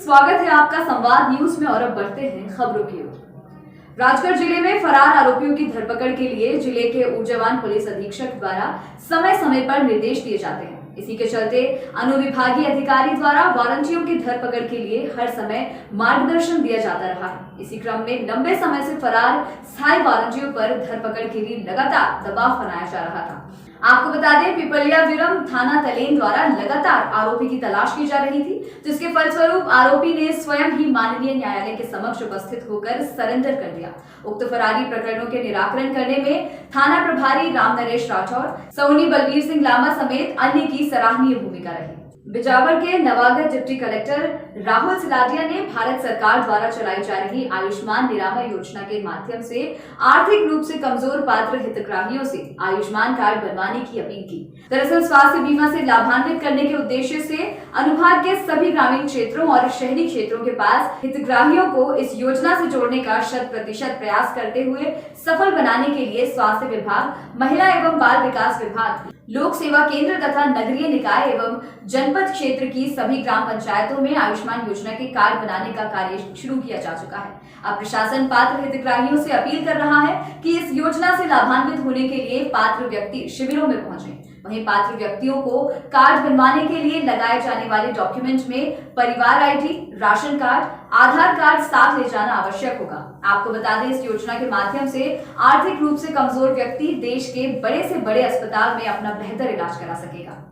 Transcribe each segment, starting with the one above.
स्वागत है आपका संवाद न्यूज में और अब बढ़ते हैं खबरों की ओर। राजगढ़ जिले में फरार आरोपियों की धरपकड़ के लिए जिले के ऊर्जावान पुलिस अधीक्षक द्वारा समय समय पर निर्देश दिए जाते हैं। इसी के चलते अनुविभागीय अधिकारी द्वारा वारंटियों की धरपकड़ के लिए हर समय मार्गदर्शन दिया जाता रहा है। इसी क्रम में लंबे समय से फरार स्थायी वारंटियों पर धरपकड़ के लिए लगातार दबाव बनाया जा रहा था। आपको बता दें, पिपलिया विरम थाना तलेन द्वारा लगातार आरोपी की तलाश की जा रही थी, जिसके फलस्वरूप आरोपी ने स्वयं ही माननीय न्यायालय के समक्ष उपस्थित होकर सरेंडर कर दिया। उक्त फरारी प्रकरणों के निराकरण करने में थाना प्रभारी राम नरेश राठौर, सौनी बलबीर सिंह लामा समेत अन्य की सराहनीय भूमिका रही। बिजावर के नवागढ़ डिप्टी कलेक्टर राहुल सिलाडिया ने भारत सरकार द्वारा चलाई जा रही आयुष्मान निरामय योजना के माध्यम से आर्थिक रूप से कमजोर पात्र हितग्राहियों से आयुष्मान कार्ड बनवाने की अपील की। दरअसल स्वास्थ्य बीमा से लाभान्वित करने के उद्देश्य से अनुभाग के सभी ग्रामीण क्षेत्रों और शहरी क्षेत्रों के पास हितग्राहियों को इस योजना से जोड़ने का 100% प्रयास करते हुए सफल बनाने के लिए स्वास्थ्य विभाग, महिला एवं बाल विकास विभाग, लोक सेवा केंद्र तथा नगरीय निकाय एवं जनपद क्षेत्र की सभी ग्राम पंचायतों में आयुष्मान योजना के कार्ड बनाने का कार्य शुरू किया जा चुका है। अब प्रशासन पात्र हितग्राहियों से अपील कर रहा है कि इस योजना से लाभान्वित होने के लिए पात्र व्यक्ति शिविरों में पहुंचे। वहीं पात्र व्यक्तियों को कार्ड बनवाने के लिए लगाए जाने वाले डॉक्यूमेंट में परिवार आईडी, राशन कार्ड, आधार कार्ड साथ ले जाना आवश्यक होगा। आपको बता दें, इस योजना के माध्यम से आर्थिक रूप से कमजोर व्यक्ति देश के बड़े से बड़े अस्पताल में अपना बेहतर इलाज करा सकेगा।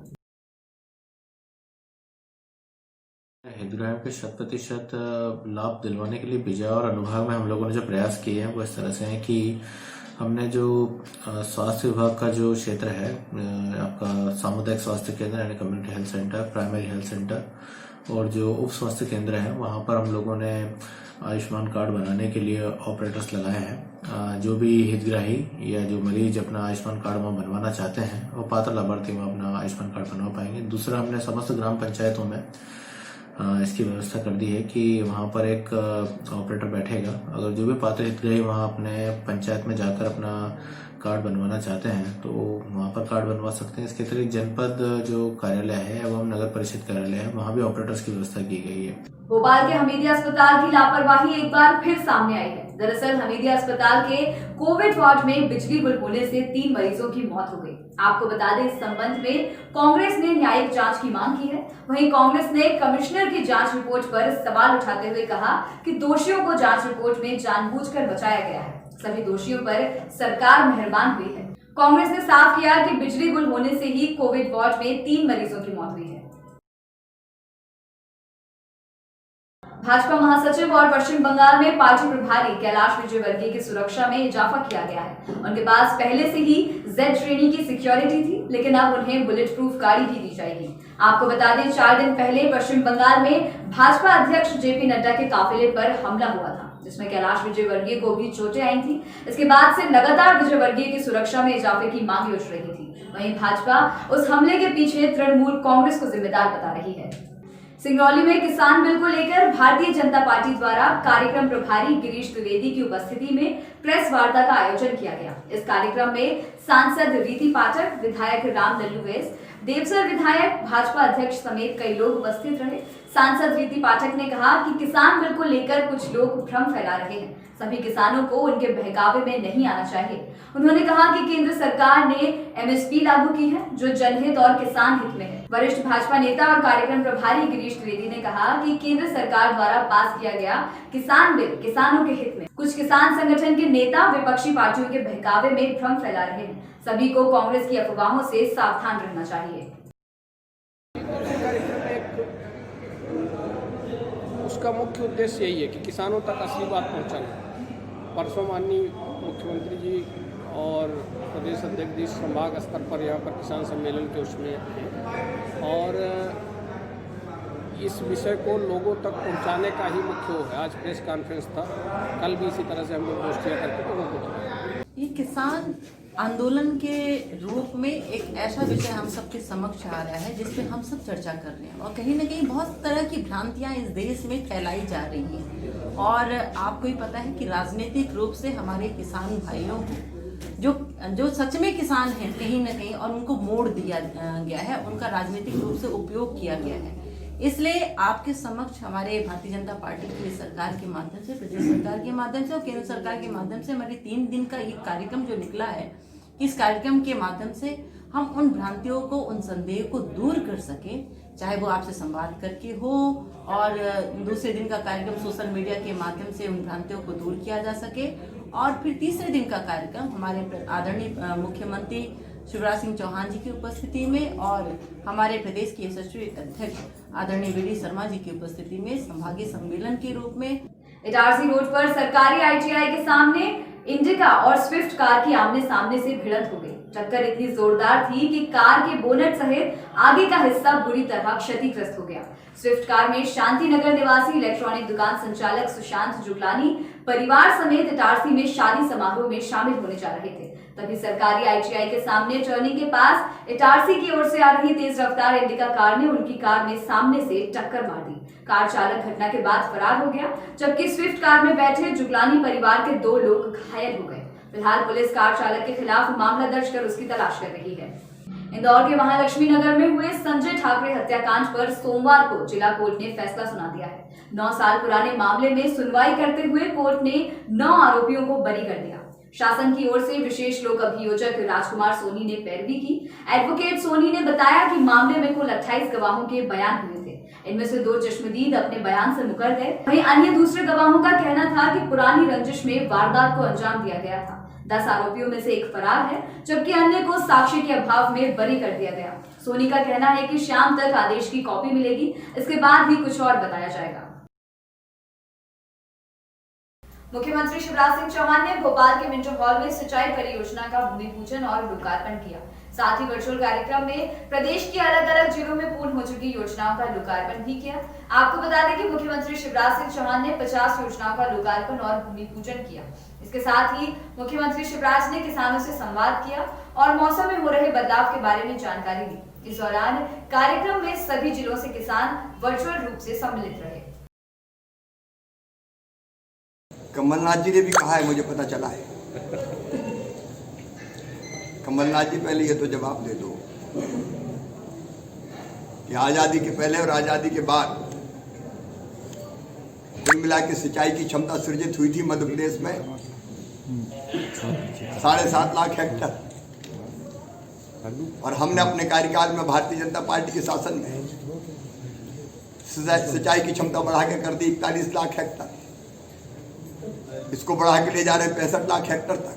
हितग्राहियों के 100% लाभ दिलवाने के लिए बिजावर और अनुभाग में हम लोगों ने जो प्रयास किए हैं वो इस तरह से हैं कि हमने जो स्वास्थ्य विभाग का जो क्षेत्र है, आपका सामुदायिक स्वास्थ्य केंद्र यानी community health centre, primary health centre और जो उप स्वास्थ्य केंद्र है, वहाँ पर हम लोगों ने आयुष्मान कार्ड बनाने के लिए ऑपरेटर्स लगाए हैं। जो भी हितग्राही या जो मरीज अपना आयुष्मान कार्ड वहाँ बनवाना चाहते हैं वो पात्र लाभार्थी वहाँ अपना आयुष्मान कार्ड बनवा पाएंगे। दूसरा, हमने समस्त ग्राम पंचायतों में इसकी व्यवस्था कर दी है कि वहाँ पर एक ऑपरेटर बैठेगा। अगर जो भी पात्र हितग्राही वहाँ अपने पंचायत में जाकर अपना कार्ड बनवाना चाहते हैं तो वहाँ पर कार्ड बनवा सकते हैं। इसके अतिरिक्त जनपद जो कार्यालय है एवं नगर परिषद कार्यालय है, वहाँ भी ऑपरेटर्स की व्यवस्था की गई है। भोपाल के हमीदिया अस्पताल की लापरवाही एक बार फिर सामने आई है। दरअसल हमीदिया अस्पताल के कोविड वार्ड में बिजली गुल होने से 3 मरीजों की मौत हो गई। आपको बता दें, इस संबंध में कांग्रेस ने न्यायिक जांच की मांग की है। वहीं कांग्रेस ने कमिश्नर की जांच रिपोर्ट पर सवाल उठाते हुए कहा कि दोषियों को जांच रिपोर्ट में जानबूझकर बचाया गया है। सभी दोषियों पर सरकार मेहरबान हुई है। कांग्रेस ने साफ किया कि बिजली गुल होने से ही कोविड वार्ड में 3 मरीजों की मौत हुई है। भाजपा महासचिव और पश्चिम बंगाल में पार्टी प्रभारी कैलाश विजयवर्गीय की सुरक्षा में इजाफा किया गया है। उनके पास पहले से ही Z श्रेणी की सिक्योरिटी थी, लेकिन अब उन्हें बुलेट प्रूफ गाड़ी भी दी जाएगी। आपको बता दें, 4 दिन पहले पश्चिम बंगाल में भाजपा अध्यक्ष JP नड्डा के काफिले पर हमला हुआ था, जिसमें कैलाश विजयवर्गीय को भी चोटें आई थी। इसके बाद से लगातार विजयवर्गीय की सुरक्षा में इजाफे की मांग उठ रही थी। वहीं भाजपा उस हमले के पीछे तृणमूल कांग्रेस को जिम्मेदार बता रही है। सिंगरौली में किसान बिल को लेकर भारतीय जनता पार्टी द्वारा कार्यक्रम प्रभारी गिरीश द्विवेदी की उपस्थिति में प्रेस वार्ता का आयोजन किया गया। इस कार्यक्रम में सांसद रीति पाठक, विधायक राम लल्लूवेस, देवसर विधायक, भाजपा अध्यक्ष समेत कई लोग उपस्थित रहे। सांसद रीति पाठक ने कहा कि किसान बिल को लेकर कुछ लोग भ्रम फैला रहे हैं। सभी किसानों को उनके बहकावे में नहीं आना चाहिए। उन्होंने कहा कि केंद्र सरकार ने MSP लागू की है, जो जनहित और किसान हित में है। वरिष्ठ भाजपा नेता और कार्यक्रम प्रभारी गिरीश द्विवेदी ने कहा कि केंद्र सरकार द्वारा पास किया गया किसान बिल किसानों के हित में। कुछ किसान संगठन के नेता विपक्षी पार्टियों के बहकावे में भ्रम फैला रहे हैं। सभी को कांग्रेस की अफवाहों से सावधान रहना चाहिए। उसका मुख्य उद्देश्य यही है कि किसानों तक असली बात पहुंचाना। परसों माननीय मुख्यमंत्री जी और प्रदेश अध्यक्ष जी संभाग स्तर पर यहाँ पर किसान सम्मेलन के उसमें हैं और इस विषय को लोगों तक पहुंचाने का ही मुख्य वो है। आज प्रेस कॉन्फ्रेंस था, कल भी इसी तरह से हम लोग गोष्ठियाँ करके लोगों को ये किसान आंदोलन के रूप में एक ऐसा विषय हम सबके समक्ष आ रहा है जिस पे हम सब चर्चा कर रहे हैं और कहीं ना कहीं बहुत तरह की भ्रांतियां इस देश में फैलाई जा रही हैं। और आपको ही पता है कि राजनीतिक रूप से हमारे किसान भाइयों को जो सच में किसान हैं कहीं ना कहीं और उनको मोड़ दिया गया है, उनका राजनीतिक रूप से उपयोग किया गया है। इसलिए आपके समक्ष हमारे भारतीय जनता पार्टी की सरकार के माध्यम से, प्रदेश सरकार के माध्यम से और केंद्र सरकार के माध्यम से हमारे 3 दिन का ये कार्यक्रम जो निकला है, इस कार्यक्रम के माध्यम से हम उन भ्रांतियों को, उन संदेह को दूर कर सके, चाहे वो आपसे संवाद करके हो और दूसरे दिन का कार्यक्रम सोशल मीडिया के माध्यम से उन भ्रांतियों को दूर किया जा सके, और फिर तीसरे दिन का कार्यक्रम हमारे आदरणीय मुख्यमंत्री शिवराज सिंह चौहान जी की उपस्थिति में और हमारे प्रदेश के यशस्वी अध्यक्ष आदरणीय वी.डी. शर्मा जी की उपस्थिति में संभागीय सम्मेलन के रूप में इटारसी रोड पर सरकारी ITI के सामने इंडिका और स्विफ्ट कार की आमने सामने से भिड़ंत हो गई। टक्कर इतनी जोरदार थी कि कार के बोनट सहित आगे का हिस्सा बुरी तरह क्षतिग्रस्त हो गया। स्विफ्ट कार में शांति नगर निवासी इलेक्ट्रॉनिक दुकान संचालक सुशांत जुगलानी परिवार समेत इटारसी में शादी समारोह में शामिल होने जा रहे थे। तभी सरकारी ITI के सामने टर्निंग के पास इटारसी की ओर से आ रही तेज रफ्तार इंडिका कार ने उनकी कार में सामने से टक्कर मार दी। कार चालक घटना के बाद फरार हो गया, जबकि स्विफ्ट कार में बैठे जुगलानी परिवार के 2 लोग घायल हो गए। फिलहाल पुलिस कार चालक के खिलाफ मामला दर्ज कर उसकी तलाश कर रही है। इंदौर के महालक्ष्मी नगर में हुए संजय ठाकरे हत्याकांड पर सोमवार को जिला कोर्ट ने फैसला सुना दिया है। 9 साल पुराने मामले में सुनवाई करते हुए कोर्ट ने 9 आरोपियों को बरी कर दिया। शासन की ओर से विशेष लोक अभियोजक राजकुमार सोनी ने पैरवी की। एडवोकेट सोनी ने बताया कि मामले में कुल 28 गवाहों के बयान हुए थे। इनमें से 2 चश्मदीद अपने बयान से मुकर गए। वहीं अन्य दूसरे गवाहों का कहना था कि पुरानी रंजिश में वारदात को अंजाम दिया गया था। 10 आरोपियों में से एक फरार है, जबकि अन्य को साक्ष्य के अभाव में बरी कर दिया गया। सोनी का कहना है कि शाम तक आदेश की कॉपी मिलेगी, इसके बाद ही कुछ और बताया जाएगा। मुख्यमंत्री शिवराज सिंह चौहान ने भोपाल के मिंटो हॉल में सिंचाई परियोजना का भूमि पूजन और लोकार्पण किया। साथ ही वर्चुअल कार्यक्रम में प्रदेश की अलग-अलग जिलों में पूर्ण हो चुकी योजनाओं का लोकार्पण भी किया। आपको बता दें कि मुख्यमंत्री शिवराज सिंह चौहान ने 50 योजनाओं का लोकार्पण और भूमि पूजन किया। इसके साथ ही मुख्यमंत्री शिवराज ने किसानों से संवाद किया और मौसम में हो रहे बदलाव के बारे में जानकारी दी। इस दौरान कार्यक्रम में सभी जिलों से किसान वर्चुअल रूप से सम्मिलित रहे। कमलनाथ जी ने भी कहा है, मुझे पता चला है। कमलनाथ जी पहले ये तो जवाब दे दो कि आजादी के पहले और आजादी के बाद कुल मिला के सिंचाई की क्षमता सृजित हुई थी मध्य प्रदेश में 7.5 लाख हेक्टेयर, और हमने अपने कार्यकाल में भारतीय जनता पार्टी के शासन में सिंचाई की क्षमता बढ़ा के कर दी 41 लाख हेक्टेयर। इसको बढ़ा के ले जा रहे हैं 65 लाख हेक्टेयर तक।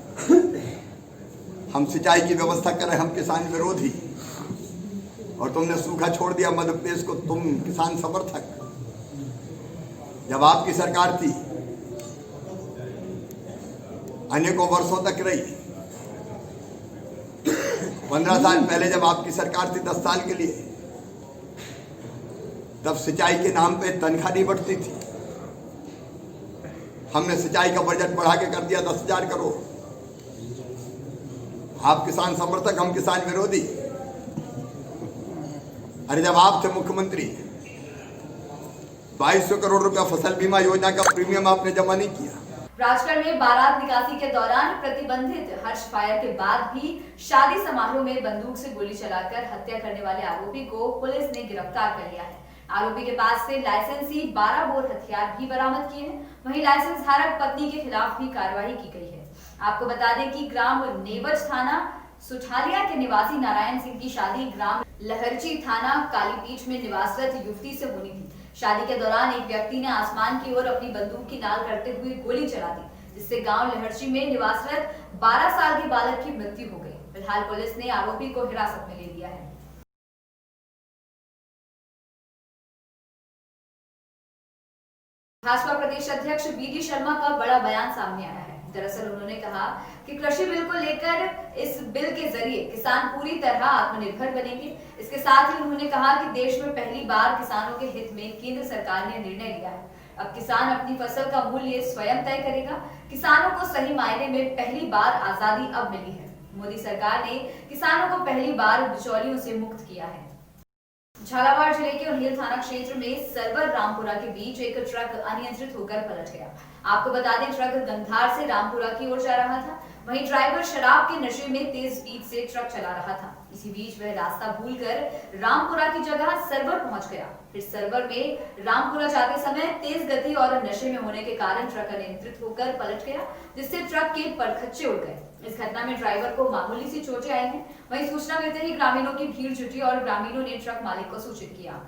हम सिंचाई की व्यवस्था कर रहे हैं, हम किसान विरोधी, और तुमने सूखा छोड़ दिया मध्य प्रदेश को, तुम किसान समर्थक। जब आपकी सरकार थी अनेकों वर्षों तक रही, 15 साल पहले जब आपकी सरकार थी 10 साल के लिए, तब सिंचाई के नाम पे तनख्वाह नहीं बढ़ती थी। हमने सिंचाई का बजट बढ़ा के कर दिया 10,000 करोड़। आप किसान समर्थक, हम किसान विरोधी। अरे जब आप थे मुख्यमंत्री 2200 करोड़ रुपया फसल बीमा योजना का प्रीमियम आपने जमा नहीं किया। राजगढ़ में बारात निकासी के दौरान प्रतिबंधित हर्ष फायर के बाद भी शादी समारोह में बंदूक से गोली चलाकर हत्या करने वाले आरोपी को पुलिस ने गिरफ्तार कर लिया है। आरोपी के पास से लाइसेंसी 12 बोर हथियार भी बरामद किए हैं। वहीं लाइसेंस धारक पत्नी के खिलाफ भी कार्रवाई की गई है। आपको बता दें कि ग्राम नेवज थाना सुठालिया के निवासी नारायण सिंह की शादी ग्राम लहरची थाना कालीपीठ में निवासरत युवती से होनी थी। शादी के दौरान एक व्यक्ति ने आसमान की ओर अपनी बंदूक की नाल करते हुए गोली चला दी, जिससे गांव लहरची में निवासरत 12 साल के बालक की मृत्यु हो गई। फिलहाल पुलिस ने आरोपी को हिरासत में ले लिया है। भाजपा प्रदेश अध्यक्ष वी.डी. शर्मा का बड़ा बयान सामने आया है। दरअसल उन्होंने कहा कि कृषि बिल को लेकर इस बिल के जरिए किसान पूरी तरह आत्मनिर्भर बनेंगे। इसके साथ ही उन्होंने कहा कि देश में पहली बार किसानों के हित में केंद्र सरकार ने निर्णय लिया है। अब किसान अपनी फसल का मूल्य स्वयं तय करेगा। किसानों को सही मायने में पहली बार आजादी अब मिली है। मोदी सरकार ने किसानों को पहली बार बिचौलियों से मुक्त किया है। झालावाड़ जिले के उन्हेल थाना क्षेत्र में सरवर रामपुरा के बीच एक ट्रक अनियंत्रित होकर पलट गया। आपको बता दें, ट्रक गंधार से रामपुरा की ओर जा रहा था। वहीं ड्राइवर शराब के नशे में तेज स्पीड से ट्रक चला रहा था। इसी बीच वह रास्ता भूलकर रामपुरा की जगह सरवर पहुंच गया। फिर सरवर में रामपुरा जाते समय तेज गति और नशे में होने के कारण ट्रक अनियंत्रित होकर पलट गया, जिससे ट्रक के परखच्चे उड़ गए। इस घटना में ड्राइवर को मामूली सी चोटें आई हैं। वहीं सूचना मिलते ही ग्रामीणों की भीड़ जुटी और ग्रामीणों ने ट्रक मालिक को सूचित किया।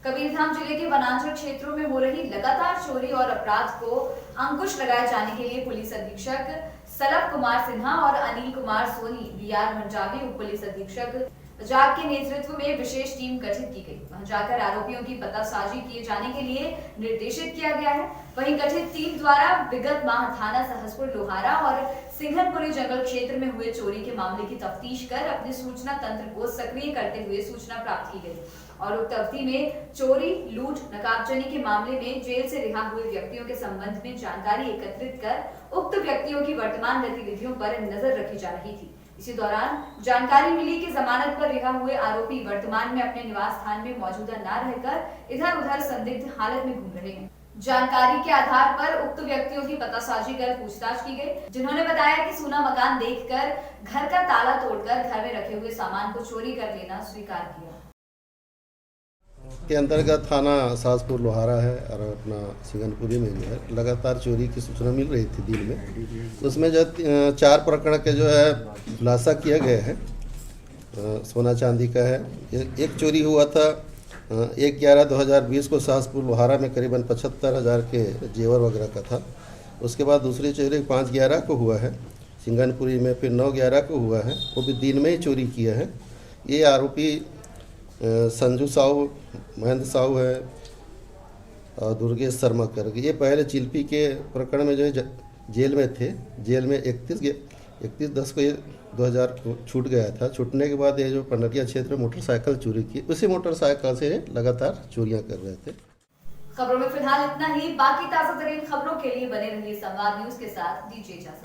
कबीरधाम जिले के वनांचल क्षेत्रों में हो रही लगातार चोरी और अपराध को अंकुश लगाए जाने के लिए पुलिस अधीक्षक सलभ कुमार सिन्हा और अनिल कुमार सोनी बीआर मंजावी उप पुलिस अधीक्षक जाग के नेतृत्व में विशेष टीम गठित की गई। वहां जाकर आरोपियों की पतासाजी किए जाने के लिए निर्देशित किया गया है। वहीं गठित टीम द्वारा विगत माह थाना सहसपुर लोहारा और सिंघनपुरी जंगल क्षेत्र में हुए चोरी के मामले की तफ्तीश कर अपने सूचना तंत्र को सक्रिय करते हुए सूचना प्राप्त की गई और उक्त अवधि में चोरी, लूट, नकाबजनी के मामले में जेल से रिहा हुए व्यक्तियों के संबंध में जानकारी एकत्रित कर उक्त व्यक्तियों की वर्तमान गतिविधियों पर नजर रखी जा रही थी। इसी दौरान जानकारी मिली कि जमानत पर रिहा हुए आरोपी वर्तमान में अपने निवास स्थान में मौजूदा न रहकर इधर उधर संदिग्ध हालत में घूम रहे हैं। जानकारी के आधार पर उक्त व्यक्तियों की पतासाजी कर पूछताछ की गई, जिन्होंने बताया कि सूना मकान देखकर घर का ताला तोड़कर घर में रखे हुए सामान को चोरी कर लेना स्वीकार किया। के अंतर्गत थाना सासपुर लोहारा है और अपना सिंघनपुरी में जो है लगातार चोरी की सूचना मिल रही थी दिन में। उसमें जो 4 प्रकरण के जो है खुलासा किया गया है। सोना चांदी का है। एक चोरी हुआ था 1/11/2020 को सासपुर लोहारा में करीबन 75,000 के जेवर वगैरह का था। उसके बाद दूसरी चोरी 5/11 को हुआ है सिंघनपुरी में, फिर 9/11 को हुआ है, वो भी दिन में ही चोरी किया है। ये आरोपी संजू साहू, महेंद्र साहू है और दुर्गेश शर्मा करके, ये पहले चिल्पी के प्रकरण में जो है जेल में थे। जेल में 31/10 को ये 2000 छूट गया था। छूटने के बाद ये जो पंडरिया क्षेत्र में मोटरसाइकिल चोरी की, उसी मोटरसाइकिल से लगातार चोरियां कर रहे थे। खबरों में फिलहाल इतना ही। बाकी ताजा तरीन खबरों के लिए बने रहिए संवाद न्यूज के साथ। दीजिए इजाजत।